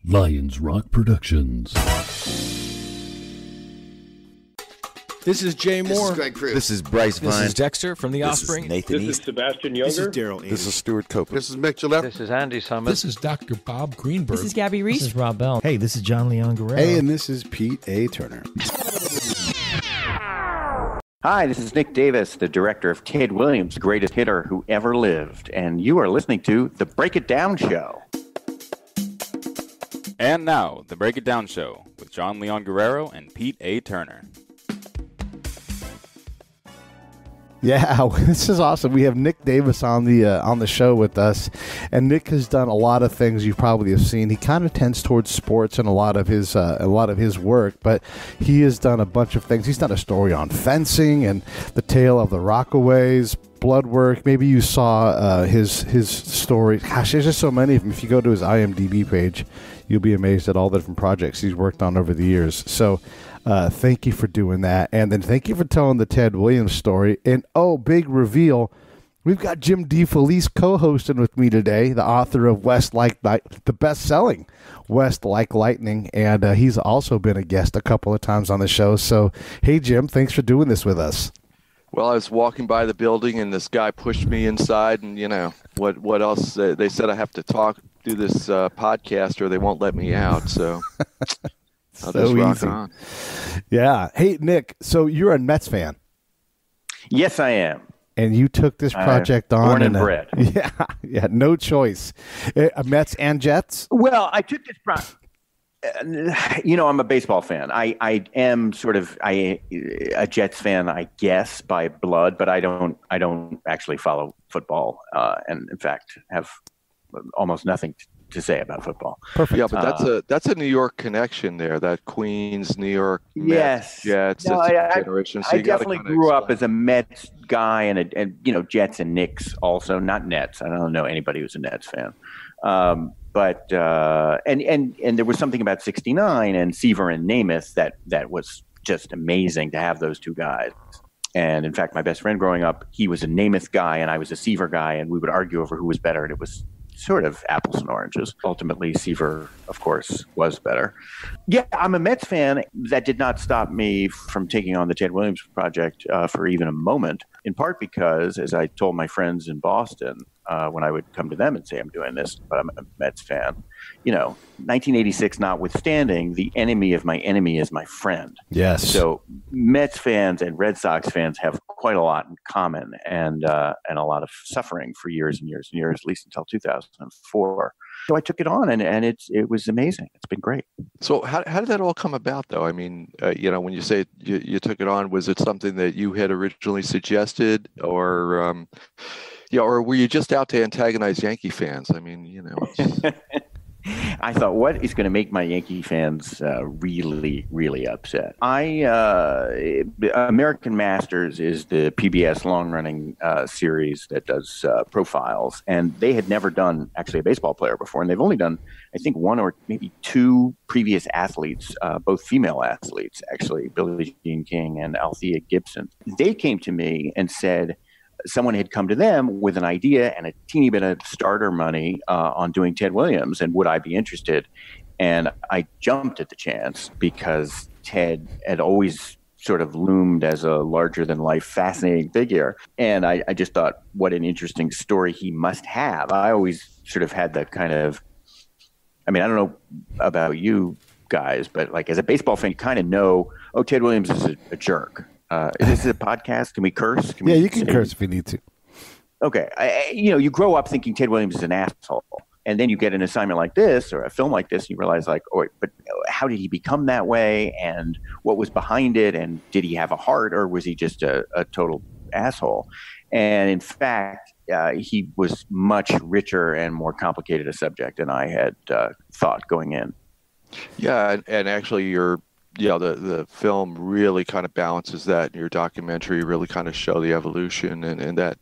Lions Rock Productions. This is Jay Moore. This is Greg Cruz. This is Bryce Vine. This is Dexter from The Offspring. This is Nathan This East. is Sebastian Younger. This is Daryl. This is Stuart Copeland. This is Mick Gillette. This is Andy Summit. This is Dr. Bob Greenberg. This is Gabby Reese. This is Rob Bell. Hey, this is John Leon Guerrero. Hey, and this is Pete A. Turner. Hi, this is Nick Davis, the director of Ted Williams' Greatest Hitter Who Ever Lived, and you are listening to The Break It Down Show. And now, The Break It Down Show with John Leon Guerrero and Pete A. Turner. Yeah, this is awesome. We have Nick Davis on the show with us, and Nick has done a lot of things you probably have seen. He kind of tends towards sports in a lot of his work, but he has done a bunch of things. He's done a story on fencing and the tale of the Rockaways, blood work. Maybe you saw his story. Gosh, there's just so many of them. If you go to his IMDb page, you'll be amazed at all the different projects he's worked on over the years. So thank you for doing that. And then thank you for telling the Ted Williams story. And, big reveal, we've got Jim DeFelice co-hosting with me today, the author of West Like the best-selling West Like Lightning. And he's also been a guest a couple of times on the show. So, hey, Jim, thanks for doing this with us. Well, I was walking by the building, and this guy pushed me inside, and, what else? They said I have to do this podcast, or they won't let me out, so I'll just rock on. Yeah. Hey, Nick, so you're a Mets fan. Yes, I am. And you took this project on. Born and bred. Yeah, no choice. Mets and Jets? Well, I took this project. I'm a baseball fan. I am sort of a Jets fan, I guess, by blood, but I don't actually follow football, and in fact have almost nothing to say about football. Perfect. Yeah, but that's a New York connection there. That Queens, New York, yes, Mets, Jets. No, generation. So I definitely grew up as a Mets guy, and Jets and Knicks also, not Nets. I don't know anybody who's a Nets fan. But there was something about '69 and Seaver and Namath that was just amazing to have those two guys. And in fact, my best friend growing up, he was a Namath guy and I was a Seaver guy, and we would argue over who was better, and it was sort of apples and oranges. Ultimately, Seaver, of course, was better. Yeah, I'm a Mets fan. That did not stop me from taking on the Ted Williams project for even a moment, in part because, as I told my friends in Boston, when I would come to them and say, I'm doing this, but I'm a Mets fan, 1986 notwithstanding, the enemy of my enemy is my friend. Yes. So Mets fans and Red Sox fans have quite a lot in common, and a lot of suffering for years and years and years, at least until 2004. So I took it on, and it was amazing. It's been great. So how did that all come about, though? I mean, when you say you took it on, was it something that you had originally suggested, or or were you just out to antagonize Yankee fans? I mean, I thought, what is going to make my Yankee fans really, really upset? American Masters is the PBS long-running series that does profiles, and they had never done actually a baseball player before, and they've only done, I think, one or maybe two previous athletes, both female athletes, actually, Billie Jean King and Althea Gibson. They came to me and said, someone had come to them with an idea and a teeny bit of starter money on doing Ted Williams, and would I be interested? And I jumped at the chance because Ted had always sort of loomed as a larger-than-life, fascinating figure. And I just thought, what an interesting story he must have. I always sort of had that kind of, I don't know about you guys, but like as a baseball fan, you kind of know, Ted Williams is a jerk. Is this a podcast? Can we curse? You can curse if you need to. Okay. You grow up thinking Ted Williams is an asshole. And then you get an assignment like this or a film like this, and you realize but how did he become that way? And what was behind it? And did he have a heart, or was he just a total asshole? And in fact, he was much richer and more complicated a subject than I had thought going in. Yeah. And actually the film really kind of balances that, and your documentary really kind of show the evolution and that.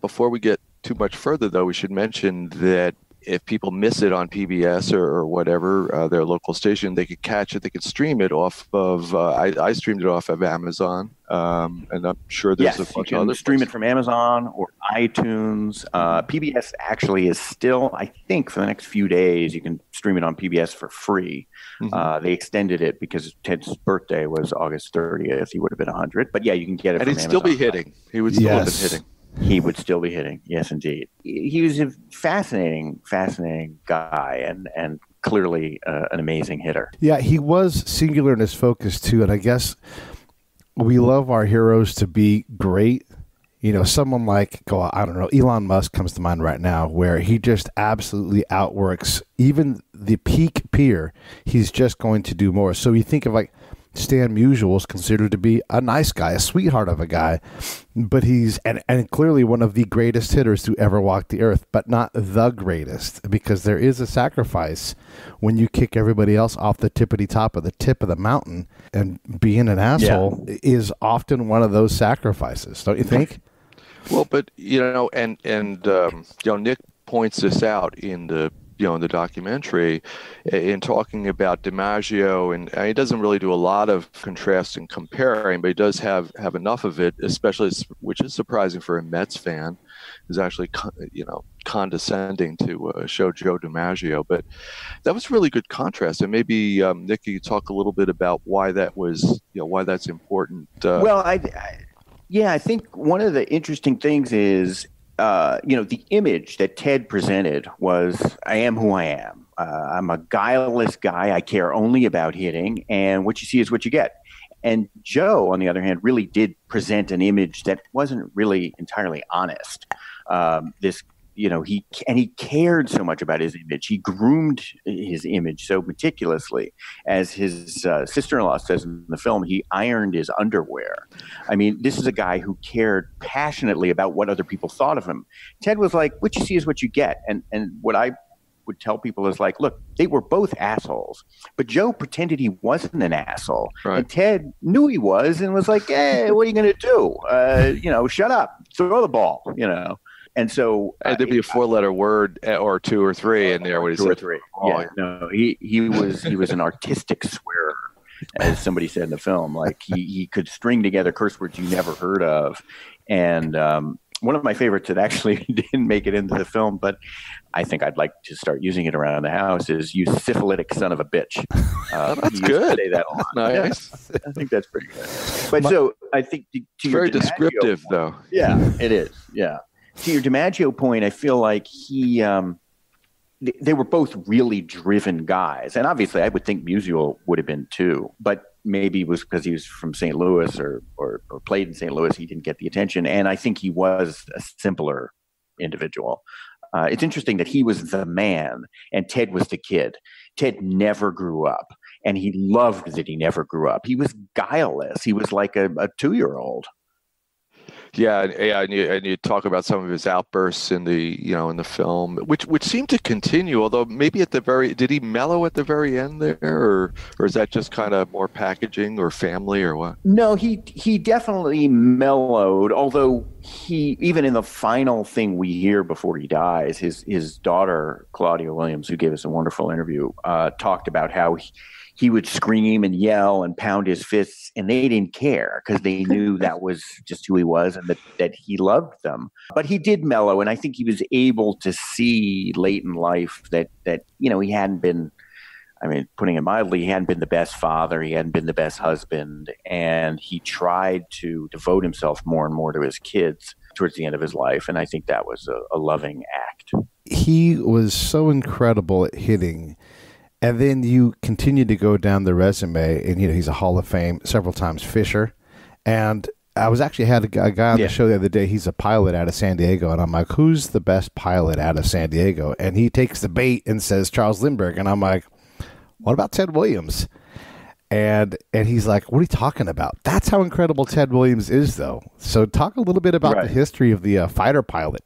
Before we get too much further, though, we should mention that if people miss it on PBS or whatever, their local station, they could catch it. They could stream it off of. I streamed it off of Amazon, and I'm sure there's a bunch of other. Stream it from Amazon or iTunes. PBS actually is still, I think, for the next few days, you can stream it on PBS for free. Mm-hmm. They extended it because Ted's birthday was August 30th. He would have been 100, but yeah, you can get it. And he'd still be hitting. He would still have been hitting. He would still be hitting. Yes, indeed. He was a fascinating guy and clearly an amazing hitter. Yeah, he was singular in his focus, too. And I guess we love our heroes to be great. You know, someone like, I don't know, Elon Musk comes to mind right now, where he just absolutely outworks even the peak peer. He's just going to do more. So you think of like Stan Musial is considered to be a nice guy, a sweetheart of a guy, but he's and clearly one of the greatest hitters to ever walk the earth, but not the greatest, because there is a sacrifice when you kick everybody else off the tippity top of the tip of the mountain, and being an asshole is often one of those sacrifices, don't you think? Well, but Nick points this out in the documentary, in talking about DiMaggio, and he doesn't really do a lot of contrast and comparing, but he does have enough of it, especially, which is surprising for a Mets fan, is actually condescending to show Joe DiMaggio. But that was really good contrast, and maybe Nick, you talk a little bit about why that was, why that's important. Well, I think one of the interesting things is, the image that Ted presented was, I am who I am. I'm a guileless guy. I care only about hitting, and what you see is what you get. And Joe, on the other hand, really did present an image that wasn't really entirely honest. He cared so much about his image. He groomed his image so meticulously. As his sister-in-law says in the film, he ironed his underwear. I mean, this is a guy who cared passionately about what other people thought of him. Ted was like, what you see is what you get. And what I would tell people is like, look, they were both assholes, but Joe pretended he wasn't an asshole. Right. And Ted knew he was and was like, hey, what are you going to do? Shut up, throw the ball, And so there'd be a 4-letter word or 2 or 3 in there. What he said, 2 or 3. Yeah, no, he was an artistic swearer, as somebody said in the film. Like he could string together curse words you never heard of. And one of my favorites that actually didn't make it into the film, but I think I'd like to start using it around the house, is "you syphilitic son of a bitch." That's good. Say that a lot. Nice. Yeah, I think that's pretty good. But so I think to very descriptive, though. Yeah, it is. Yeah. To your DiMaggio point, I feel like they were both really driven guys. And obviously I would think Musial would have been too, but maybe it was because he was from St. Louis or played in St. Louis, he didn't get the attention. And I think he was a simpler individual. It's interesting that he was the man and Ted was the kid. Ted never grew up, and he loved that he never grew up. He was guileless. He was like a 2-year-old. Yeah, and you talk about some of his outbursts in the film, which seemed to continue. Although maybe did he mellow at the very end there, or is that just kind of more packaging or family or what? No, he definitely mellowed. Although he, even in the final thing we hear before he dies, his daughter Claudia Williams, who gave us a wonderful interview, talked about how he would scream and yell and pound his fists, and they didn't care because they knew that was just who he was and that he loved them. But he did mellow, and I think he was able to see late in life that he hadn't been, putting it mildly, he hadn't been the best father, he hadn't been the best husband, and he tried to devote himself more and more to his kids towards the end of his life, and I think that was a loving act. He was so incredible at hitting. And then you continue to go down the resume, and he's a Hall of Fame, several times Fisher. And I had a guy on the show the other day. He's a pilot out of San Diego, and I'm like, "Who's the best pilot out of San Diego?" And he takes the bait and says Charles Lindbergh, and I'm like, "What about Ted Williams?" And he's like, "What are you talking about?" That's how incredible Ted Williams is, though. So talk a little bit about the history of the fighter pilot.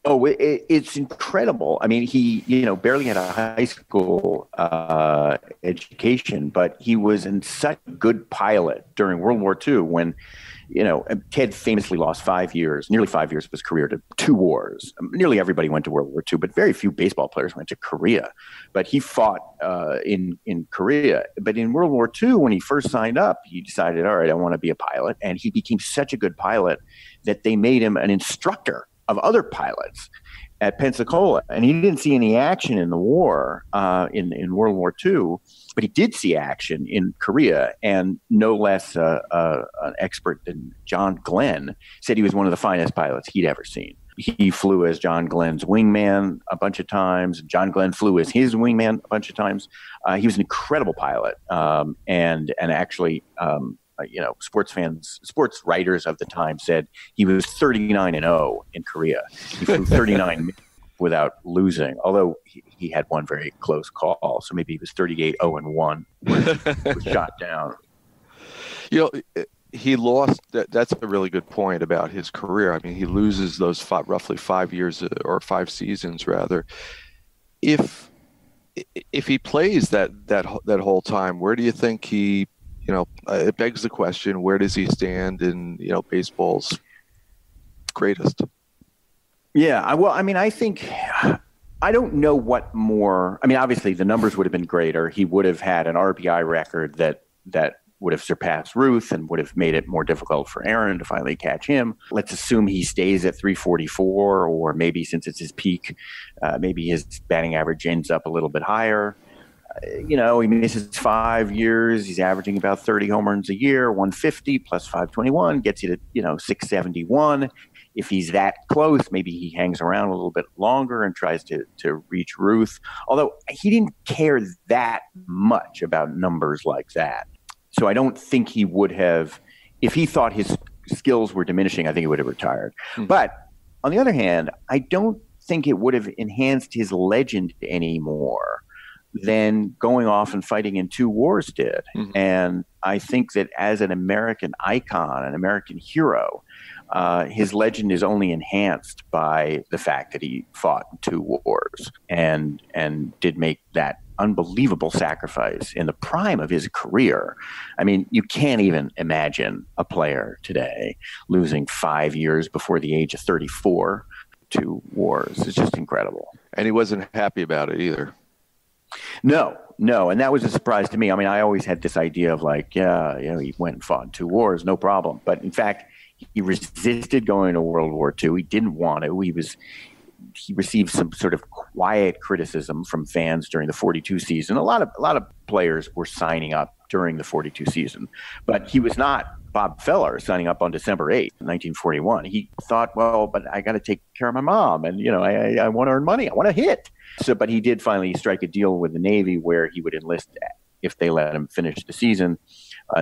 Oh, it's incredible. I mean, he, barely had a high school education, but he was in such a good pilot during World War II when, Ted famously lost nearly 5 years of his career to two wars. Nearly everybody went to World War II, but very few baseball players went to Korea. But he fought in Korea. But in World War II, when he first signed up, he decided, all right, I want to be a pilot. And he became such a good pilot that they made him an instructor of other pilots at Pensacola. And he didn't see any action in the war, in World War II, but he did see action in Korea. And no less an expert than John Glenn said he was one of the finest pilots he'd ever seen. He flew as John Glenn's wingman a bunch of times. John Glenn flew as his wingman a bunch of times. He was an incredible pilot. And actually, sports writers of the time said he was 39-0 in Korea. He flew 39 without losing, although he had one very close call. So maybe he was 38-0-1 was shot down. He lost. That's a really good point about his career. I mean, he loses those roughly 5 years or 5 seasons rather. If he plays that whole time, where do you think he? It begs the question: where does he stand in baseball's greatest? Yeah, I think I don't know what more. I mean, obviously the numbers would have been greater. He would have had an RBI record that would have surpassed Ruth and would have made it more difficult for Aaron to finally catch him. Let's assume he stays at 344, or maybe since it's his peak, maybe his batting average ends up a little bit higher. He misses 5 years. He's averaging about 30 home runs a year, 150 plus 521 gets you to, 671. If he's that close, maybe he hangs around a little bit longer and tries to reach Ruth. Although he didn't care that much about numbers like that. So I don't think he would have, if he thought his skills were diminishing, I think he would have retired. Mm-hmm. But on the other hand, I don't think it would have enhanced his legend anymore than going off and fighting in 2 wars did. Mm-hmm. And I think that as an American icon, an American hero, his legend is only enhanced by the fact that he fought in 2 wars and did make that unbelievable sacrifice in the prime of his career. I mean, you can't even imagine a player today losing 5 years before the age of 34 to wars. It's just incredible. And he wasn't happy about it either. No. And that was a surprise to me. I mean, I always had this idea of he went and fought in 2 wars, no problem. But in fact, he resisted going to World War II. He didn't want to. He received some sort of quiet criticism from fans during the 42 season. A lot of players were signing up during the 42 season, but he was not Bob Feller signing up on December 8th, 1941. He thought, well, but I got to take care of my mom, and I want to earn money. I want to hit. But he did finally strike a deal with the Navy where he would enlist if they let him finish the season.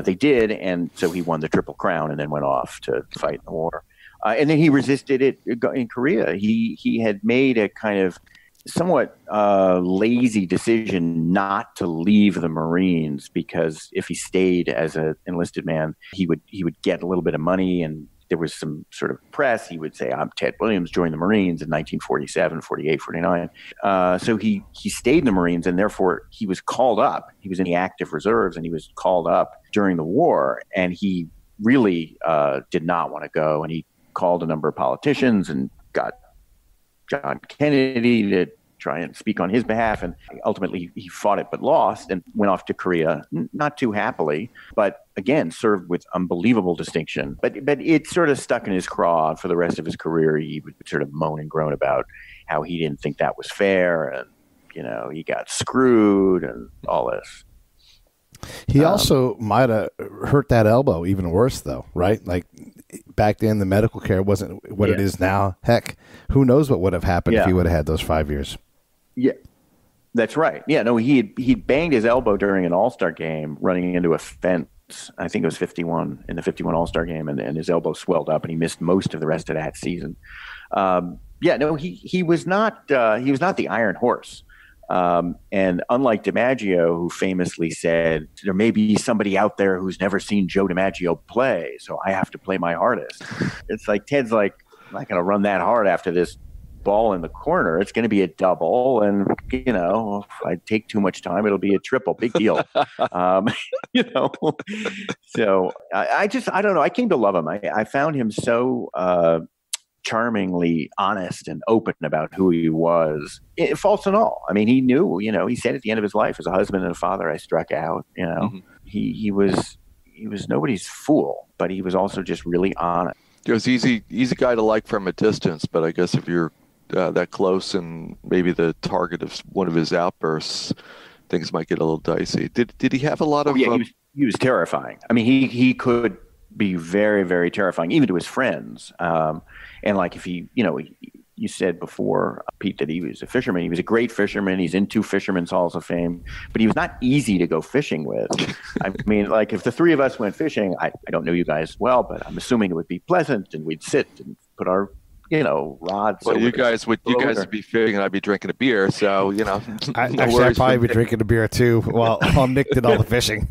They did, and so he won the Triple Crown and then went off to fight in the war. And then he resisted it in Korea. He had made a kind of somewhat lazy decision not to leave the Marines, because if he stayed as an enlisted man, he would get a little bit of money, and there was some sort of press. He would say, I'm Ted Williams, joined the Marines in 1947, 48, 49. So he stayed in the Marines, and therefore he was called up. He was in the active reserves, and he was called up during the war, and he really did not want to go, and he called a number of politicians and got John Kennedy to try and speak on his behalf. And ultimately he fought it, but lost, and went off to Korea, not too happily, but again, served with unbelievable distinction. But it sort of stuck in his craw for the rest of his career. He would sort of moan and groan about how he didn't think that was fair. And, he got screwed and all this. He also might have hurt that elbow even worse, though, right? Like back then, the medical care wasn't what it is now. Heck, who knows what would have happened if he would have had those 5 years? Yeah, that's right. Yeah, no, he banged his elbow during an All-Star game, running into a fence. I think it was 51 in the 51 All-Star game, and his elbow swelled up, and he missed most of the rest of that season. He was not the Iron Horse. And unlike DiMaggio, who famously said, there may be somebody out there who's never seen Joe DiMaggio play, so I have to play my hardest. It's like Ted's like, I'm not going to run that hard after this ball in the corner, it's going to be a double. And, you know, if I take too much time, it'll be a triple. Big deal. You know, so I don't know. I came to love him. I found him so charmingly honest and open about who he was, faults and all. I mean, he knew, you know, he said at the end of his life, as a husband and a father, I struck out, you know. Mm-hmm. He was nobody's fool, but he was also just really honest. It was easy guy to like from a distance, but I guess if you're that close and maybe the target of one of his outbursts, things might get a little dicey. Did he have a lot of? Yeah, he was terrifying. I mean, he could be very, very terrifying, even to his friends. And like if he, you know, you said before, Pete, that he was a fisherman. He was a great fisherman. He's in 2 Fishermen's Halls of Fame, but he was not easy to go fishing with. I mean, like if the 3 of us went fishing, I don't know you guys well, but I'm assuming it would be pleasant, and we'd sit and put our, you know, rods. Well, you guys would be fishing, and I'd be drinking a beer. So, you know, I'd probably be drinking a beer too while Nick did all the fishing.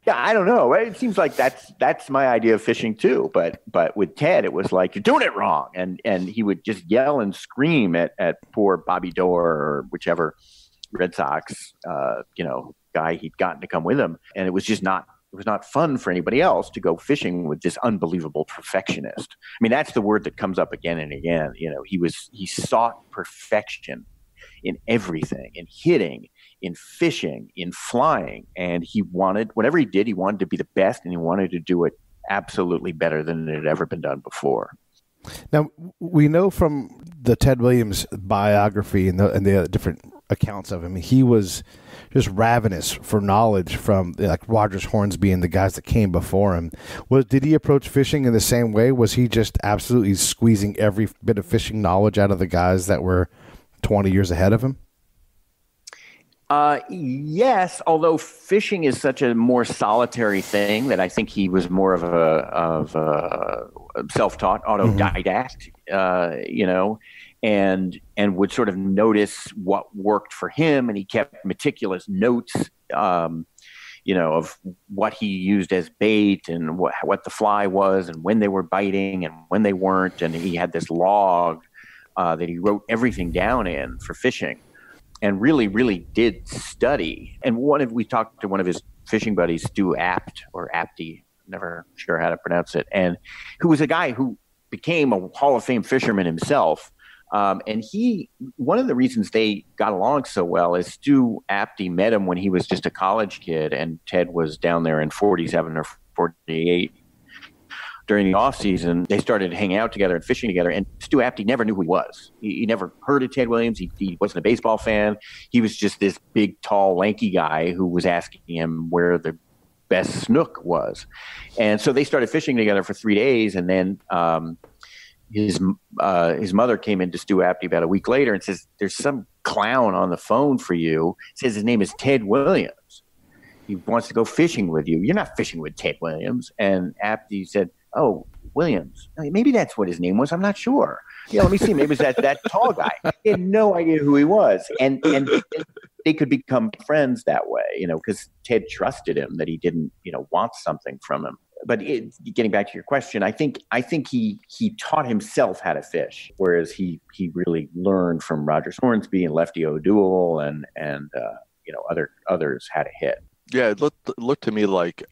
Yeah, I don't know. It seems like that's my idea of fishing too. But with Ted, it was like, you're doing it wrong, and he would just yell and scream at poor Bobby Dorr or whichever Red Sox you know, guy he'd gotten to come with him, and it was not fun for anybody else to go fishing with this unbelievable perfectionist. I mean, that's the word that comes up again and again. You know, he sought perfection in everything, in hitting, in fishing, in flying. And he wanted, whatever he did, he wanted to be the best, and he wanted to do it absolutely better than it had ever been done before. Now, we know from the Ted Williams biography and the different accounts of him, he was just ravenous for knowledge from like Rogers Hornsby and the guys that came before him. Did he approach fishing in the same way? Was he just absolutely squeezing every bit of fishing knowledge out of the guys that were 20 years ahead of him? Yes, although fishing is such a more solitary thing that I think he was more of a self-taught autodidact, you know, and would sort of notice what worked for him, and he kept meticulous notes, you know, of what he used as bait and what the fly was and when they were biting and when they weren't, and he had this log that he wrote everything down in for fishing. And really, really did study. And we talked to one of his fishing buddies, Stu Apte, never sure how to pronounce it, and who was a guy who became a Hall of Fame fisherman himself. And one of the reasons they got along so well is Stu Apte met him when he was just a college kid, and Ted was down there in 47 or 48. During the off season, they started hanging out together and fishing together. And Stu Apte never knew who he was. He never heard of Ted Williams. He wasn't a baseball fan. He was just this big, tall, lanky guy who was asking him where the best snook was. And so they started fishing together for 3 days. And then his mother came into Stu Apte about a week later and says, "There's some clown on the phone for you." Says his name is Ted Williams. He wants to go fishing with you. You're not fishing with Ted Williams. And Apte said, "Oh, Williams. Maybe that's what his name was. I'm not sure. Yeah, let me see. Maybe it's that tall guy." He had no idea who he was. And they could become friends that way, you know, because Ted trusted him, that he didn't, you know, want something from him. But getting back to your question, I think he taught himself how to fish, whereas he really learned from Rogers Hornsby and Lefty O'Doul and you know, others how to hit. Yeah, it looked to me like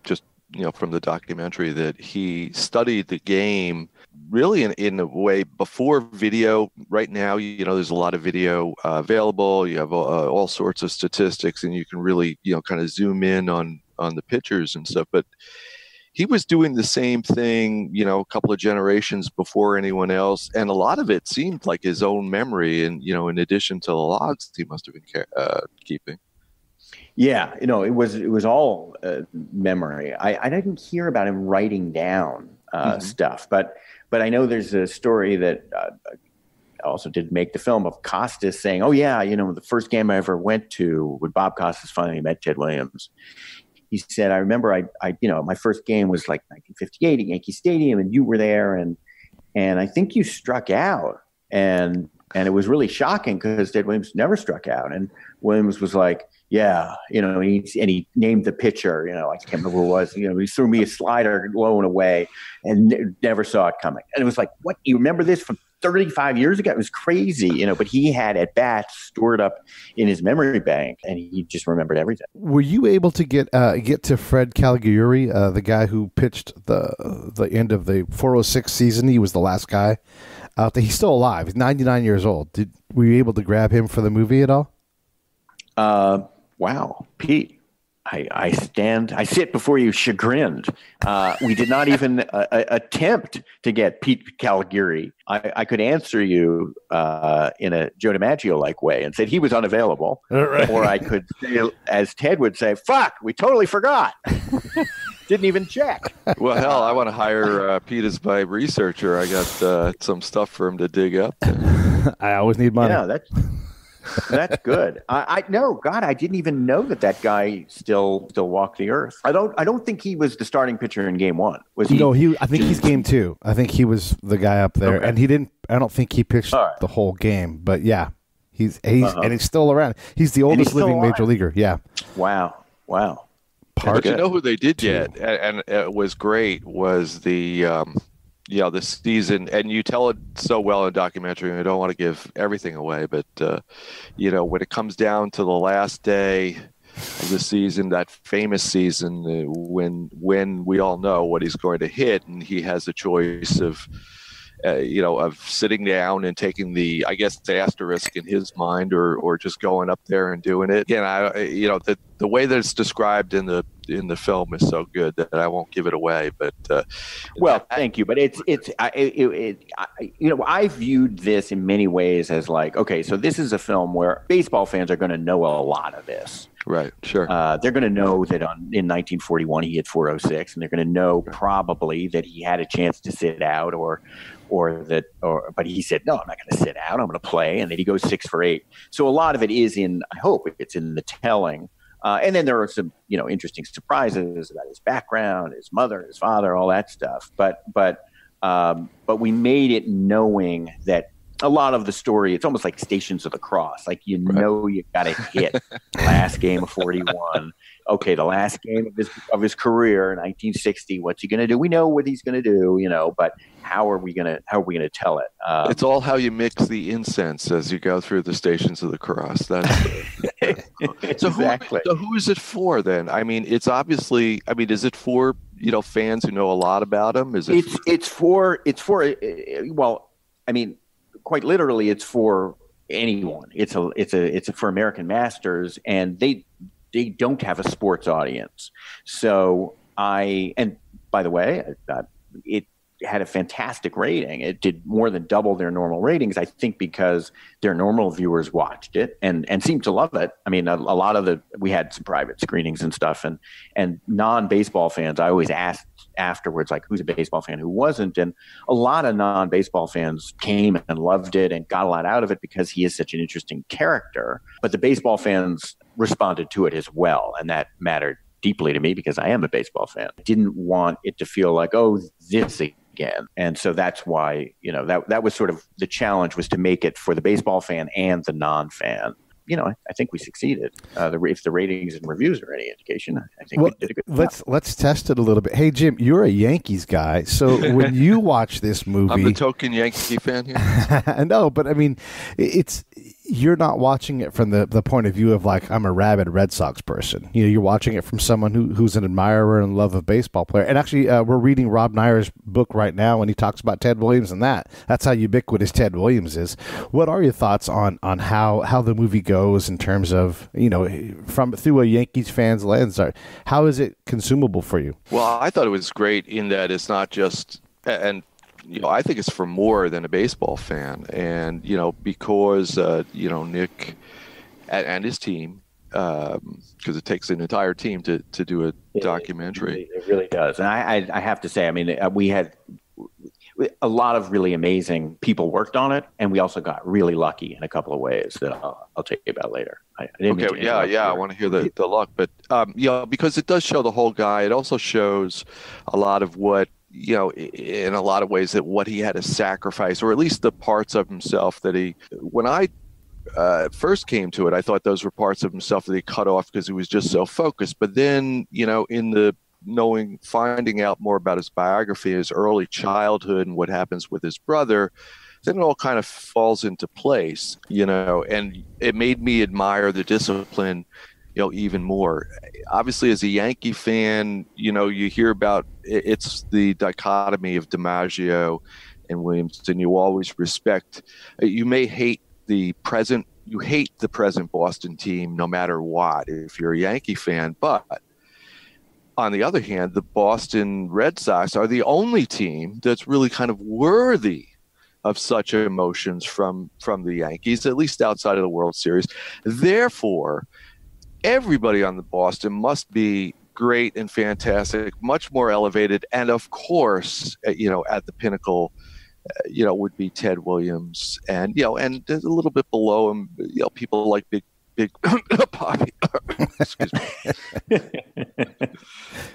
just, you know, from the documentary, that he studied the game really in a way before video. Right now, you know, there's a lot of video available. You have all sorts of statistics, and you can really, you know, kind of zoom in on the pitchers and stuff. But he was doing the same thing, you know, a couple of generations before anyone else. And a lot of it seemed like his own memory. And, you know, in addition to the logs he must have been keeping. Yeah, you know, it was all memory. I didn't hear about him writing down stuff, but I know there's a story that also did make the film of Costas saying, "Oh yeah, you know, the first game I ever went to when Bob Costas finally met Ted Williams." He said, "I remember I you know, my first game was like 1958 at Yankee Stadium, and you were there, and I think you struck out." And And it was really shocking because Ted Williams never struck out. And Williams was like, yeah, and he named the pitcher, I can't remember who it was, he threw me a slider low and away and never saw it coming. And it was like, what? You remember this from 35 years ago? It was crazy, but he had at bats stored up in his memory bank and he just remembered everything. Were you able to get to Fred Calgary, the guy who pitched the end of the 406 season? He was the last guy out there. He's still alive. He's 99 years old. Were you able to grab him for the movie at all? Wow, Pete, I sit before you chagrined. We did not even attempt to get Pete Calgary. I could answer you in a Joe DiMaggio-like way and said he was unavailable. Right. Or I could say, as Ted would say, fuck, we totally forgot. Didn't even check. Well, hell, I want to hire Pete as my researcher. I got some stuff for him to dig up. I always need money. Yeah, that's good. I no, God, I didn't even know that guy still walked the earth. I don't think he was the starting pitcher in Game 1. Was he? No, I think he's Game 2. I think he was the guy up there, okay. And he didn't. I don't think he pitched the whole game, but yeah, he's and he's still around. He's the oldest living major leaguer. Yeah. Wow. But you know who they did get, and it was great, was the the season, and you tell it so well in a documentary, and I don't want to give everything away, but when it comes down to the last day of the season, that famous season, when we all know what he's going to hit, and he has a choice of sitting down and taking the asterisk in his mind, or just going up there and doing it. Again, the way that it's described in the film is so good that I won't give it away. But thank you. But I viewed this in many ways as like, okay, so this is a film where baseball fans are going to know a lot of this. Right, sure. They're going to know that in 1941 he hit 406, and they're going to know probably that he had a chance to sit out, but he said, no, I'm not going to sit out. I'm going to play, and then he goes 6 for 8. So a lot of it is I hope it's in the telling. And then there are some, interesting surprises about his background, his mother, his father, all that stuff. But we made it knowing that a lot of the story, it's almost like Stations of the Cross. Like, you got to hit last game of 41. Okay, the last game of his career in 1960. What's he going to do? We know what he's going to do, but how are we going to tell it? It's all how you mix the incense as you go through the Stations of the Cross. That's exactly. So who is it for then? I mean, it's obviously. I mean, is it for fans who know a lot about him? Is it? It's for. Well, I mean, quite literally, it's for anyone. It's for American Masters, and they don't have a sports audience. So and by the way, it had a fantastic rating. It did more than double their normal ratings, I think, because their normal viewers watched it and seemed to love it. I mean, a lot of we had some private screenings and stuff, and non-baseball fans, I always asked afterwards, like, who's a baseball fan, who wasn't? And a lot of non-baseball fans came and loved it and got a lot out of it because he is such an interesting character. But the baseball fans responded to it as well, and that mattered deeply to me because I am a baseball fan. I didn't want it to feel like, oh, this again. And so that's why, that was sort of the challenge, was to make it for the baseball fan and the non-fan. I think we succeeded. If the ratings and reviews are any indication, I think we did a good job. Let's test it a little bit. Hey, Jim, you're a Yankees guy, so when you watch this movie, I'm the token Yankee fan here. No, but I mean, you're not watching it from the point of view of like, I'm a rabid Red Sox person. You're watching it from someone who's an admirer and love of baseball player. And actually, we're reading Rob Neyer's book right now, and he talks about Ted Williams and that's how ubiquitous Ted Williams is. What are your thoughts on how the movie goes in terms of, through a Yankees fan's lens? How is it consumable for you? Well, I thought it was great in that it's not just, and I think it's for more than a baseball fan, and because Nick and his team, because it takes an entire team to do a documentary. It really does, and I have to say, I mean, we had a lot of really amazing people worked on it, and we also got really lucky in a couple of ways that I'll tell you about later. I want to hear the luck, but because it does show the whole guy. It also shows a lot of what in a lot of ways that what he had to sacrifice, or at least the parts of himself that when I first came to it, I thought those were parts of himself that he cut off because he was just so focused. But then, in the finding out more about his biography, his early childhood and what happens with his brother, then it all kind of falls into place, and it made me admire the discipline, even more. Obviously, as a Yankee fan, you hear about it's the dichotomy of DiMaggio and Williams, and you always respect, you may hate the present Boston team no matter what, if you're a Yankee fan, but on the other hand, the Boston Red Sox are the only team that's really kind of worthy of such emotions from the Yankees, at least outside of the World Series. Therefore, everybody on the Boston must be great and fantastic, much more elevated. And of course, at the pinnacle, would be Ted Williams, and and a little bit below him, people like Big Poppy. Excuse me.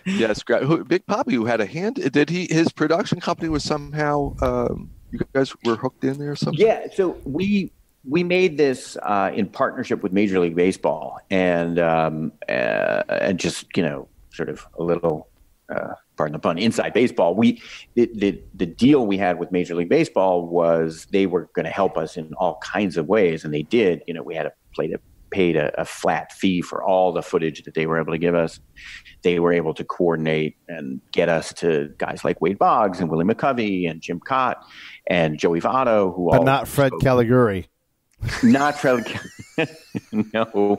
Yes, Big Poppy, who had a hand. His production company was somehow. You guys were hooked in there or something? Yeah. So we made this in partnership with Major League Baseball, and just sort of a little. Pardon the pun, inside baseball. The deal we had with Major League Baseball was they were going to help us in all kinds of ways, and they did. We had paid a flat fee for all the footage that they were able to give us. They were able to coordinate and get us to guys like Wade Boggs and Willie McCovey and Jim Cott and Joey Votto, but not Fred Caligari. Not Fred. No.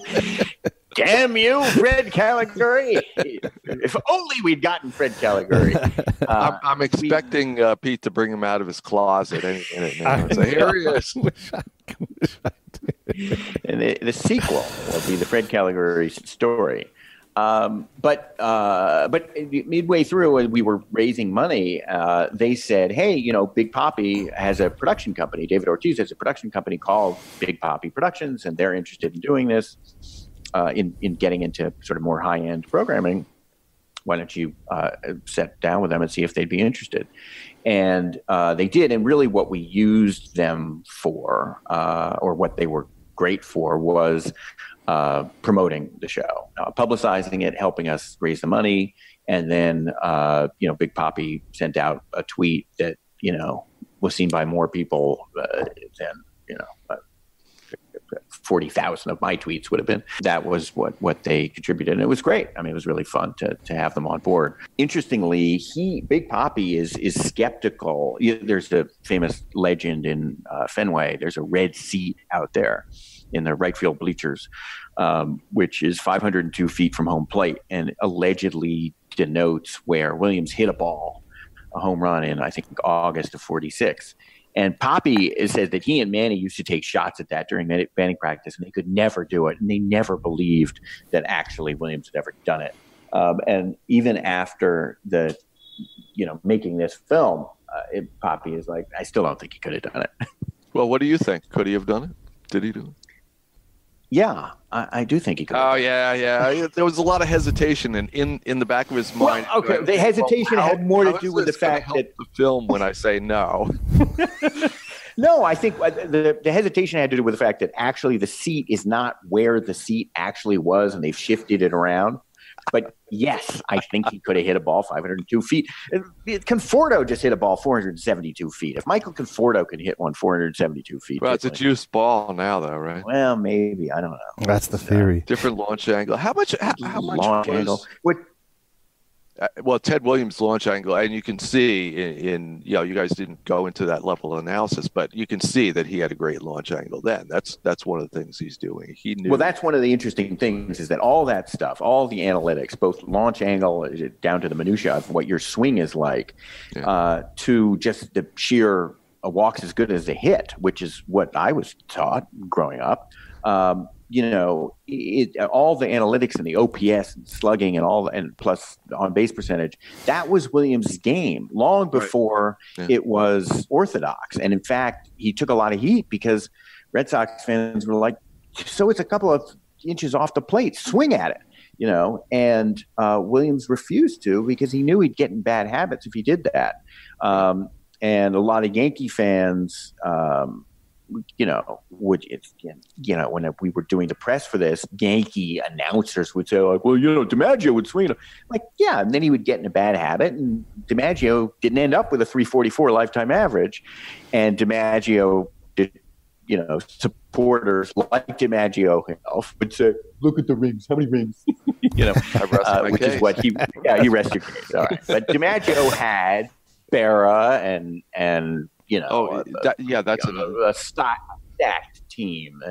Damn you, Fred Caligari. If only we'd gotten Fred Caligari. I'm expecting Pete to bring him out of his closet any minute now. So here he is. And the sequel will be the Fred Caligari story. But midway through, as we were raising money, they said, hey, Big Poppy has a production company. David Ortiz has a production company called Big Poppy Productions, and they're interested in doing this. In getting into sort of more high-end programming, why don't you sit down with them and see if they'd be interested? And they did. And really what we used them for, or what they were great for, was promoting the show, publicizing it, helping us raise the money. And then, Big Poppy sent out a tweet that, was seen by more people than, 40,000 of my tweets would have been. That was what they contributed. And it was great. I mean, it was really fun to have them on board. Interestingly, Big Poppy is skeptical. There's the famous legend in Fenway. There's a red seat out there in the right field bleachers, which is 502 feet from home plate, and allegedly denotes where Williams hit a home run in, I think, August of 46. And Poppy says that he and Manny used to take shots at that during batting practice, and they could never do it. And they never believed that actually Williams had ever done it. And even after making this film, Poppy is like, I still don't think he could have done it. Well, what do you think? Could he have done it? Did he do it? Yeah, I do think he could. Oh, yeah. There was a lot of hesitation in the back of his mind. Well, okay, the hesitation had more to do with the fact that the film. When I say no, no, I think the hesitation had to do with the fact that actually the seat is not where the seat actually was, and they've shifted it around. But yes, I think he could have hit a ball 502 feet. Conforto just hit a ball 472 feet. If Michael Conforto could hit one 472 feet. Well, it's a juice ball now, though, right? Well, maybe. I don't know. That's the theory. Different launch angle. How much launch angle? Well, Ted Williams' launch angle, and you can see in you guys didn't go into that level of analysis, but you can see that he had a great launch angle then. That's one of the things he's doing. He knew. Well, that's one of the interesting things is that all that stuff, all the analytics, both launch angle down to the minutia of what your swing is like, to just the sheer a walk's as good as a hit, which is what I was taught growing up. All the analytics and the OPS and slugging and plus on base percentage, that was Williams' game long before it was orthodox. And in fact, he took a lot of heat because Red Sox fans were like, so it's a couple of inches off the plate, swing at it. and Williams refused to because he knew he'd get in bad habits if he did that. And a lot of Yankee fans, when we were doing the press for this, Yankee announcers would say, like, well, DiMaggio would swing. Like, yeah. And then he would get in a bad habit. And DiMaggio didn't end up with a 344 lifetime average. And DiMaggio did, supporters like DiMaggio himself would say, look at the rings. How many rings? Which is what he rests your case. All right. But DiMaggio had Berra and that's a stacked team,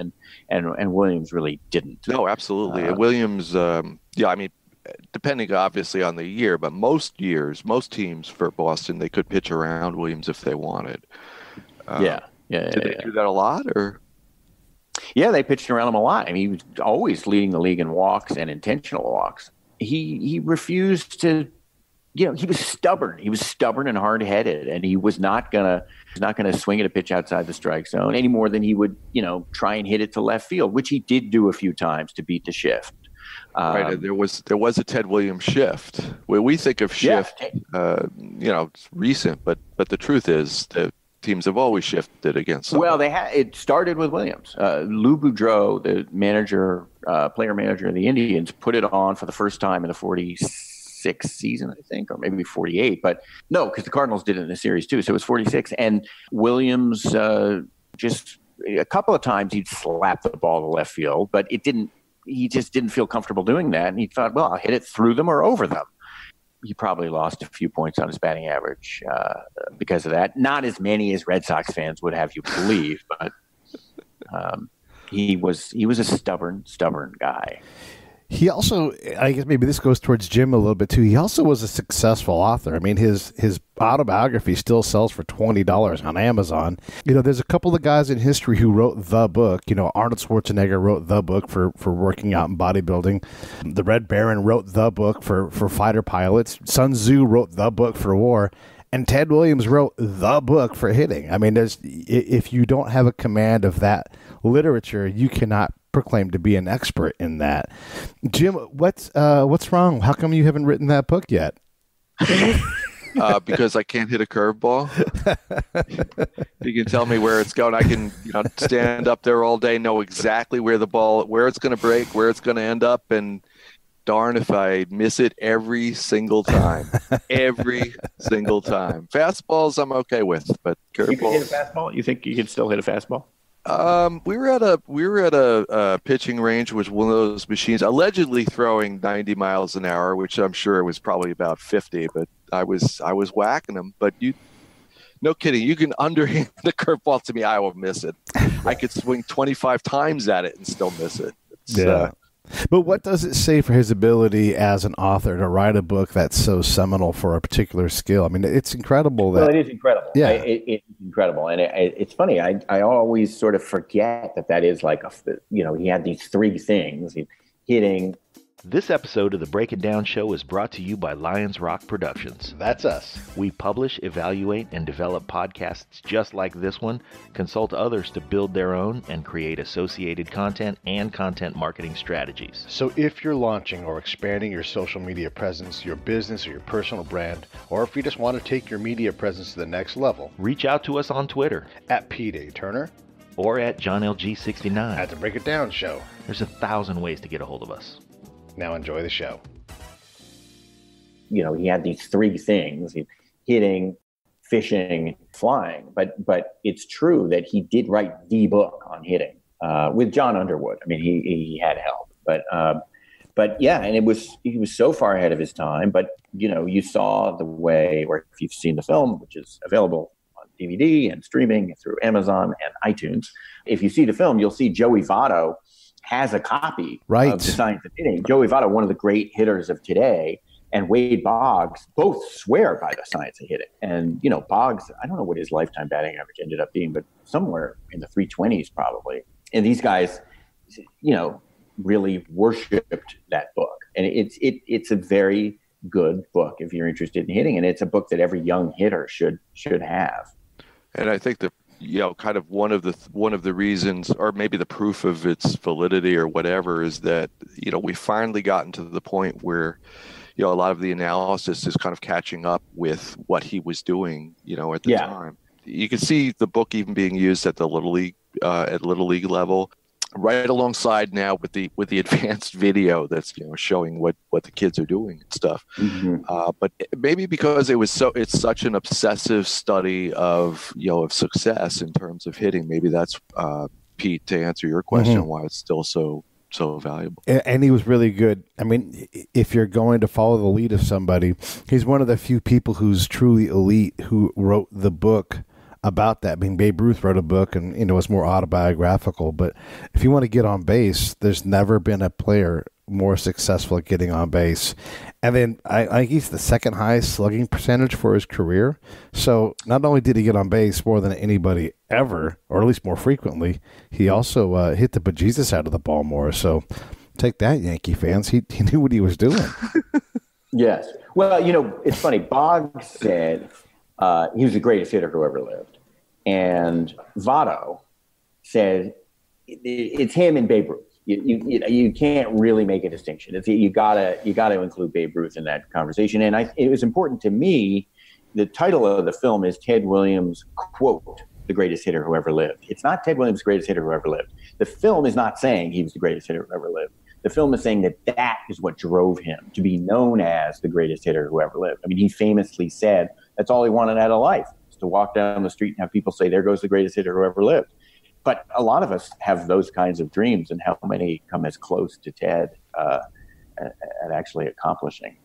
and Williams really didn't. No, absolutely. And Williams, depending obviously on the year, but most teams for Boston, they could pitch around Williams if they wanted. Did they do that a lot, or? Yeah, they pitched around him a lot. I mean, he was always leading the league in walks and intentional walks. He refused to. He was stubborn. He was stubborn and hard-headed, and he was not gonna swing at a pitch outside the strike zone any more than he would, try and hit it to left field, which he did do a few times to beat the shift. Right. And there was a Ted Williams shift. Where we think of shift, it's recent, but the truth is that teams have always shifted against them. Well, it started with Williams. Lou Boudreau, the player manager of the Indians, put it on for the first time in the 46th season, I think, or maybe 48. But no, because the Cardinals did it in the series too. So it was 46. And Williams just a couple of times he'd slap the ball to left field, but he just didn't feel comfortable doing that. And he thought, well, I'll hit it through them or over them. He probably lost a few points on his batting average because of that. Not as many as Red Sox fans would have you believe, but he was a stubborn guy. He also, I guess maybe this goes towards Jim a little bit too. He also was a successful author. I mean, his autobiography still sells for $20 on Amazon. There's a couple of guys in history who wrote the book. Arnold Schwarzenegger wrote the book for working out and bodybuilding. The Red Baron wrote the book for fighter pilots. Sun Tzu wrote the book for war. And Ted Williams wrote the book for hitting. I mean, if you don't have a command of that literature, you cannot proclaim to be an expert in that. Jim, what's wrong? How come you haven't written that book yet? Because I can't hit a curveball. You can tell me where it's going. I can stand up there all day, know exactly where it's going to break, where it's going to end up, and darn if I miss it every single time. Every single time. Fastballs I'm okay with, but curveballs. You can hit a fastball? You think you can still hit a fastball? We were at a pitching range with one of those machines, allegedly throwing 90 miles an hour, which I'm sure it was probably about 50. But I was whacking them. But no kidding, you can underhand the curveball to me, I will miss it. I could swing 25 times at it and still miss it. But what does it say for his ability as an author to write a book that's so seminal for a particular skill? I mean, it's incredible. Well, it is incredible. Yeah. It's incredible. And it's funny. I always sort of forget that is like, he had these three things: hitting. This episode of the Break It Down Show is brought to you by Lions Rock Productions. That's us. We publish, evaluate, and develop podcasts just like this one, consult others to build their own, and create associated content and content marketing strategies. So if you're launching or expanding your social media presence, your business or your personal brand, or if you just want to take your media presence to the next level, reach out to us on Twitter at P. Turner or at JohnLG69 at the Break It Down Show. There's 1,000 ways to get a hold of us. Now enjoy the show. He had these three things: hitting, fishing, flying. But it's true that he did write the book on hitting with John Underwood. I mean, he had help, but yeah, and he was so far ahead of his time. But you saw the way, or if you've seen the film, which is available on DVD and streaming through Amazon and iTunes, if you see the film, you'll see Joey Votto has a copy of The Science of Hitting. Joey Votto, one of the great hitters of today, and Wade Boggs both swear by The Science of Hitting. And, Boggs, I don't know what his lifetime batting average ended up being, but somewhere in the 320s probably. And these guys, really worshipped that book. And it's a very good book if you're interested in hitting. And it's a book that every young hitter should have. And I think that, kind of one of the reasons, or maybe the proof of its validity or whatever, is that, we've finally gotten to the point where, a lot of the analysis is kind of catching up with what he was doing, at the time. You can see the book even being used at the little league level, right alongside now with the advanced video that's showing what the kids are doing and stuff. But maybe because it's such an obsessive study of success in terms of hitting. Maybe that's Pete, to answer your question, why it's still so valuable. And he was really good. I mean, if you're going to follow the lead of somebody, he's one of the few people who's truly elite who wrote the book about that. I mean, Babe Ruth wrote a book and, it's more autobiographical, but if you want to get on base, there's never been a player more successful at getting on base. And then I think he's the second highest slugging percentage for his career. So not only did he get on base more than anybody ever, or at least more frequently, he also hit the bejesus out of the ball more. So take that, Yankee fans. He knew what he was doing. Yes. Well, it's funny. Boggs said he was the greatest hitter who ever lived. And Votto said it's him and Babe Ruth. You can't really make a distinction. You gotta include Babe Ruth in that conversation. And it was important to me. The title of the film is Ted Williams, quote, the greatest hitter who ever lived. It's not Ted Williams, greatest hitter who ever lived. The film is not saying he was the greatest hitter who ever lived. The film is saying that is what drove him to be known as the greatest hitter who ever lived. I mean, he famously said that's all he wanted out of life, is to walk down the street and have people say, there goes the greatest hitter who ever lived. But a lot of us have those kinds of dreams, and how many come as close to Ted at actually accomplishing?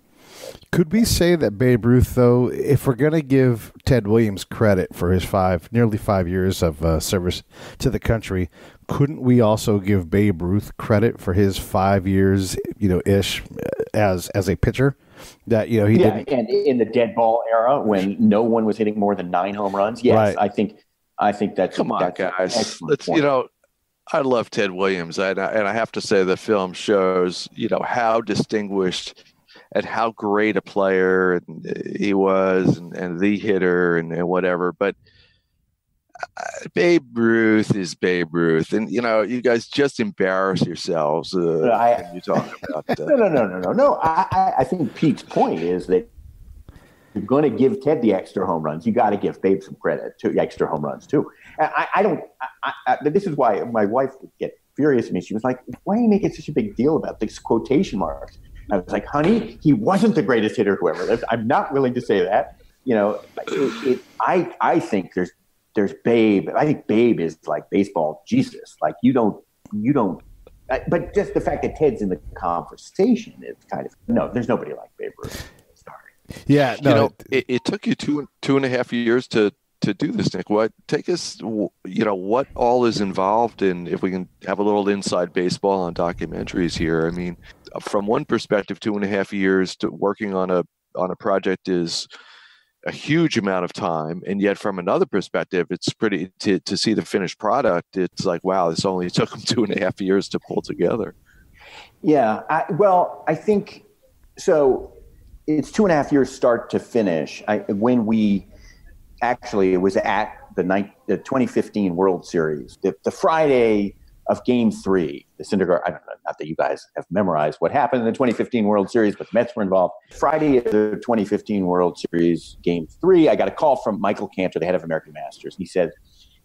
Could we say that Babe Ruth, though, if we're going to give Ted Williams credit for his nearly 5 years of service to the country, couldn't we also give Babe Ruth credit for his 5 years, ish, as a pitcher? That he didn't. And in the dead ball era when no one was hitting more than 9 home runs, yes, right. I think that's guys. Let's I love Ted Williams, and I have to say the film shows how distinguished and how great a player he was, and the hitter and whatever. But Babe Ruth is Babe Ruth, and you guys just embarrass yourselves when you talk about that. No. I think Pete's point is that you're going to give Ted the extra home runs. You got to give Babe some credit to extra home runs too. This is why my wife would get furious at me. She was like, "Why are you making such a big deal about these quotation marks?" I was like, "Honey, he wasn't the greatest hitter who ever lived. I'm not willing to say that." I think there's Babe. I think Babe is like baseball Jesus. Like you don't. But just the fact that Ted's in the conversation is kind of there's nobody like Babe Ruth. Yeah, no. It took you two and a half years to do this, Nick. Take us, what all is involved in, if we can have a little inside baseball on documentaries here. I mean, from one perspective, 2.5 years to working on a project is a huge amount of time, and yet from another perspective, it's pretty to see the finished product. It's like, wow, this only took them 2.5 years to pull together. Yeah, I think so. It's 2.5 years start to finish. It was at the 2015 World Series, the Friday of Game 3, the Syndergaard. I don't know, not that you guys have memorized what happened in the 2015 World Series, but the Mets were involved. Friday of the 2015 World Series, Game 3, I got a call from Michael Cantor, the head of American Masters. He said,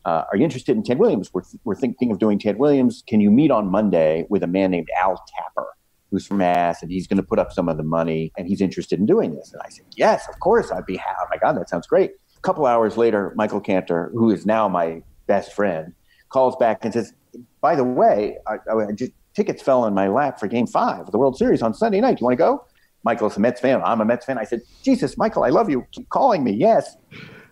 "Are you interested in Ted Williams? We're thinking of doing Ted Williams. Can you meet on Monday with a man named Al Tapper, who's from Mass, and he's going to put up some of the money, and he's interested in doing this?" And I said, "Yes, of course, I'd be happy. Oh my God, that sounds great." A couple hours later, Michael Cantor, who is now my best friend, calls back and says, "By the way, tickets fell in my lap for Game 5 of the World Series on Sunday night. Do you want to go?" Michael's a Mets fan. I'm a Mets fan. I said, "Jesus, Michael, I love you. Keep calling me." Yes.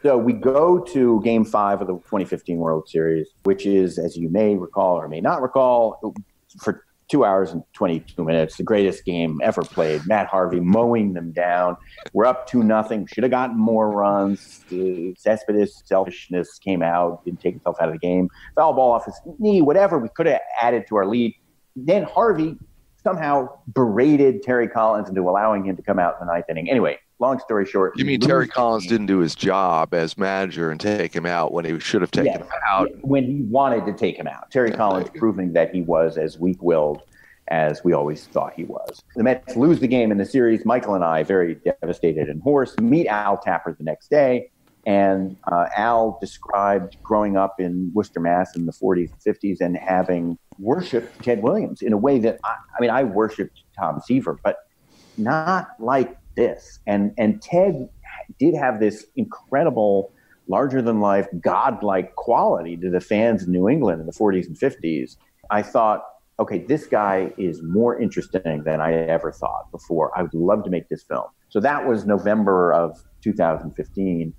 So we go to Game 5 of the 2015 World Series, which is, as you may recall or may not recall, for 2 hours and 22 minutes, the greatest game ever played. Matt Harvey mowing them down. We're up 2-0. Should have gotten more runs. Cespedes' selfishness came out, didn't take himself out of the game. Foul ball off his knee, whatever. We could have added to our lead. Then Harvey somehow berated Terry Collins into allowing him to come out in the ninth inning. Anyway, long story short. You mean Terry Collins didn't do his job as manager and take him out when he should have taken him out? When he wanted to take him out. Terry Collins proving that he was as weak-willed as we always thought he was. The Mets lose the game in the series. Michael and I, very devastated and hoarse, meet Al Tapper the next day. And Al described growing up in Worcester, Mass. in the 40s and 50s and having worshipped Ted Williams in a way that, I worshipped Tom Seaver, but not like this. And Ted did have this incredible, larger-than-life, godlike quality to the fans in New England in the 40s and 50s. I thought, okay, this guy is more interesting than I ever thought before. I would love to make this film. So that was November of 2015.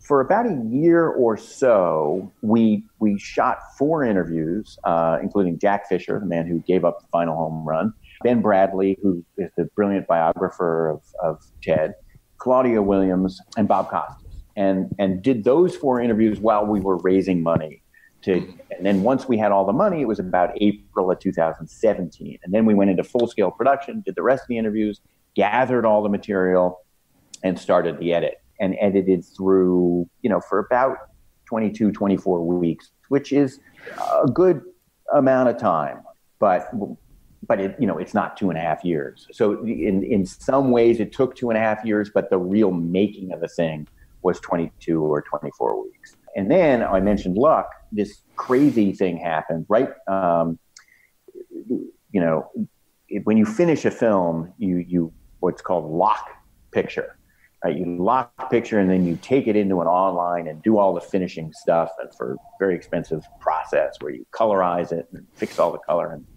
For about a year or so, we shot 4 interviews, including Jack Fisher, the man who gave up the final home run, Ben Bradley, who is the brilliant biographer of Ted, Claudia Williams, and Bob Costas, and did those 4 interviews while we were raising money. And then once we had all the money, it was about April of 2017. And then we went into full-scale production, did the rest of the interviews, gathered all the material, and started the edit. And edited through, for about 22, 24 weeks, which is a good amount of time. But it, it's not 2.5 years. So in some ways it took 2.5 years, but the real making of the thing was 22 or 24 weeks. And then I mentioned luck. This crazy thing happened, right? When you finish a film, you what's called lock picture. Right? You lock the picture and then you take it into an online and do all the finishing stuff, and for a very expensive process where you colorize it and fix all the color and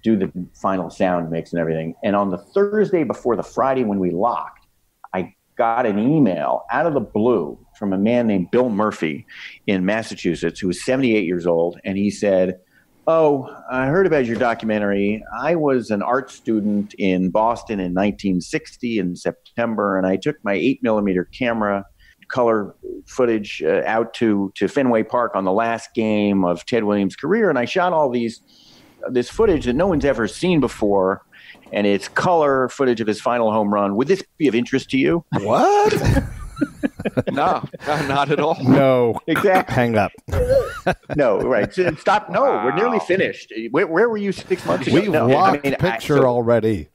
do the final sound mix and everything. And on the Thursday before the Friday when we locked, I got an email out of the blue from a man named Bill Murphy in Massachusetts who was 78 years old. And he said, "Oh, I heard about your documentary. I was an art student in Boston in 1960 in September, and I took my 8mm camera color footage out to Fenway Park on the last game of Ted Williams' career, and I shot all this footage that no one's ever seen before, and it's color footage of his final home run. Would this be of interest to you?" What? No, not at all. No. Exactly. Hang up. No, right. Stop. No, we're nearly finished. Where were you 6 months ago? We locked the picture already.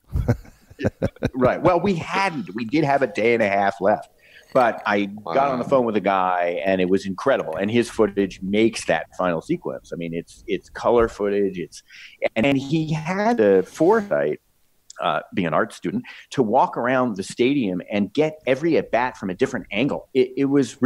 Right. Well, we hadn't. We did have a day and a half left. But I got on the phone with a guy, and it was incredible. And his footage makes that final sequence. I mean, it's color footage. And he had the foresight, being an art student, to walk around the stadium and get every at bat from a different angle. It was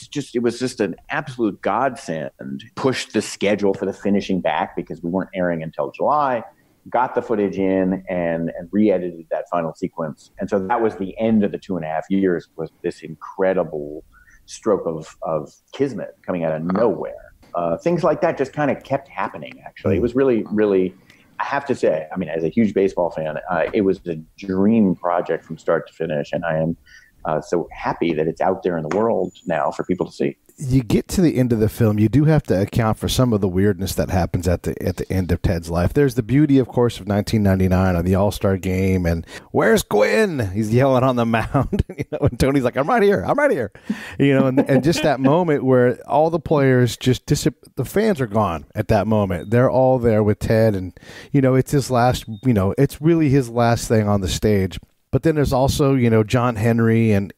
just an absolute godsend. Pushed the schedule for the finishing back because we weren't airing until July. Got the footage in and re-edited that final sequence. And so that was the end of the 2.5 years, was this incredible stroke of kismet coming out of nowhere. Things like that just kind of kept happening, actually. It was really, really, I have to say, I mean, as a huge baseball fan, it was a dream project from start to finish. And I am so happy that it's out there in the world now for people to see. You get to the end of the film, you do have to account for some of the weirdness that happens at the end of Ted's life. There's the beauty, of course, of 1999 on the All-Star game, and "Where's Gwynn?" He's yelling on the mound, and Tony's like, I'm right here, and just that moment where all the players just the fans are gone at that moment. They're all there with Ted, and it's his last, it's really his last thing on the stage. But then there's also, John Henry, and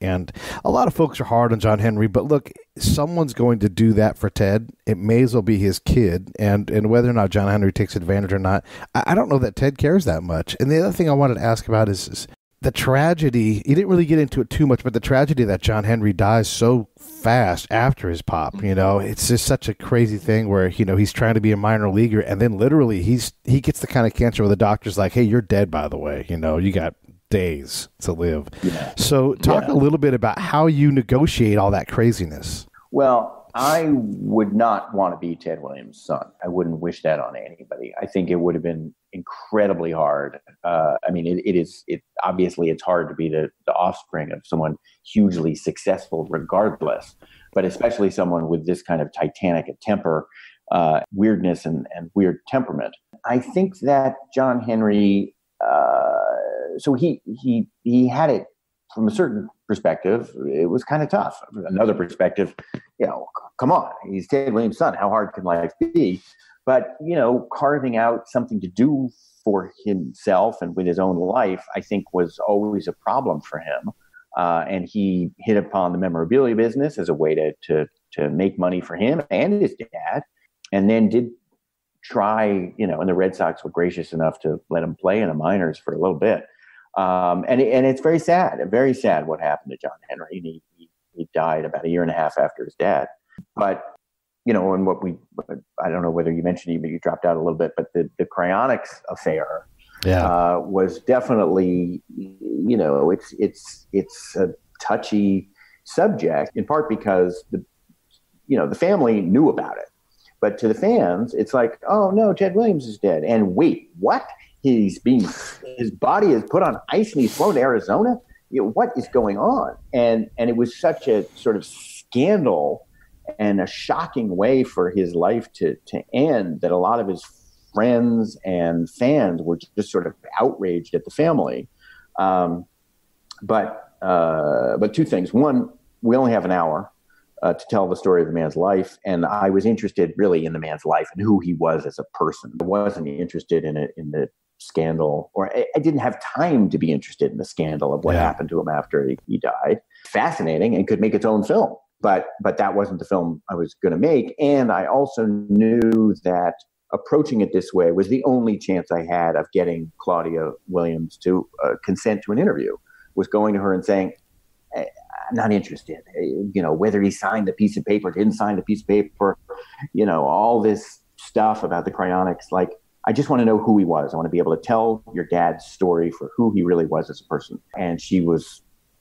a lot of folks are hard on John Henry. But look, someone's going to do that for Ted. It may as well be his kid. And whether or not John Henry takes advantage or not, I don't know that Ted cares that much. And the other thing I wanted to ask about is the tragedy. You didn't really get into it too much, but the tragedy that John Henry dies so fast after his pop. It's just such a crazy thing where, he's trying to be a minor leaguer. And then literally he gets the kind of cancer where the doctor's like, "Hey, you're dead, by the way. You got days to live." Yeah. So talk a little bit about how you negotiate all that craziness. Well, I would not want to be Ted Williams' son. I wouldn't wish that on anybody. I think it would have been incredibly hard. Obviously it's hard to be the offspring of someone hugely successful regardless, but especially someone with this kind of titanic a temper, weirdness and weird temperament. I think that John Henry, so he had it from a certain perspective. It was kind of tough. Another perspective, come on, he's Ted Williams' son. How hard can life be? But, carving out something to do for himself and with his own life, I think was always a problem for him. And he hit upon the memorabilia business as a way to make money for him and his dad. And then did try, and the Red Sox were gracious enough to let him play in the minors for a little bit. And it's very sad what happened to John Henry. He died about a year and a half after his dad. But, and I don't know whether you mentioned it, but you dropped out a little bit, but the cryonics affair was definitely, it's a touchy subject, in part because the family knew about it. But to the fans, it's like, oh no, Ted Williams is dead. And wait, what? His body is put on ice and he's flown to Arizona? What is going on? And it was such a sort of scandal and a shocking way for his life to end that a lot of his friends and fans were just sort of outraged at the family. But two things. One, we only have an hour to tell the story of the man's life. And I was interested really in the man's life and who he was as a person. I wasn't interested in the scandal, or I didn't have time to be interested in the scandal of what happened to him after he died. Fascinating and could make its own film. But that wasn't the film I was going to make. And I also knew that approaching it this way was the only chance I had of getting Claudia Williams to consent to an interview, was going to her and saying, I'm not interested, whether he signed the piece of paper, didn't sign the piece of paper, all this stuff about the cryonics. Like, I just want to know who he was. I want to be able to tell your dad's story for who he really was as a person. And